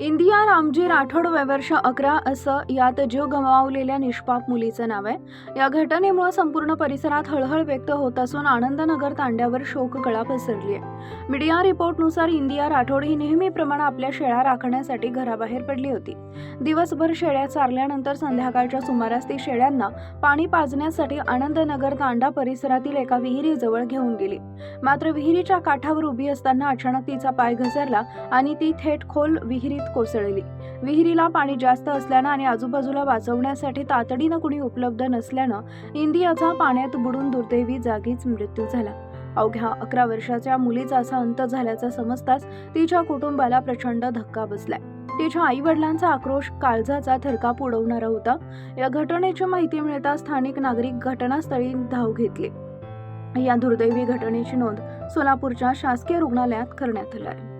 India Ramji Rathod वय वर्ष 11 असं यात जीव गमावलेल्या निष्पाप मुलीचं नाव आहे। या घटनेमुळे संपूर्ण परिसरात हळहळ व्यक्त होत असून आनंदनगर तांड्यावर शोककळा पसरली आहे। मीडिया रिपोर्टनुसार इंदिया राठोड ही नेहमीप्रमाणे आपल्या शेळ्या राखण्यासाठी घराबाहेर पडली होती। दिवसभर शेळ्या चारल्यानंतर संध्याकाळच्या सुमारास ती शेळ्यांना पाणी पाजण्यासाठी आनंदनगर तांडा परिसरातील एका विहिरीजवळ घेऊन गेली। मात्र विहिरीच्या काठावर उभी असताना अचानक तिचा पाय घसरला आणि ती थेट खोल विहिरीत कोसळली। विहिरीला पाणी जास्त असल्यानं आणि आजूबाजूला वाचवण्यासाठी तातडीनं कुणी उपलब्ध नसल्यानं इंदियाचा पाण्यात बुडून दुर्दैवी जागीच मृत्यू झाला। अवघ्या 11 वर्षाच्या मुलीचा असा अंत झाल्याचं समजताच तिच्या कुटुंबाला प्रचंड धक्का बसलाय। तिच्या आई-वडिलांचा आक्रोश काळजाचा थरकाप उडवणारा होता। या घटनेची माहिती मिळताच स्थानिक नागरिक घटनास्थळी धाव घेतली। या दुर्दैवी घटनेची नोंद सोलापूरच्या शासकीय रुग्णालयात करण्यात आली आहे।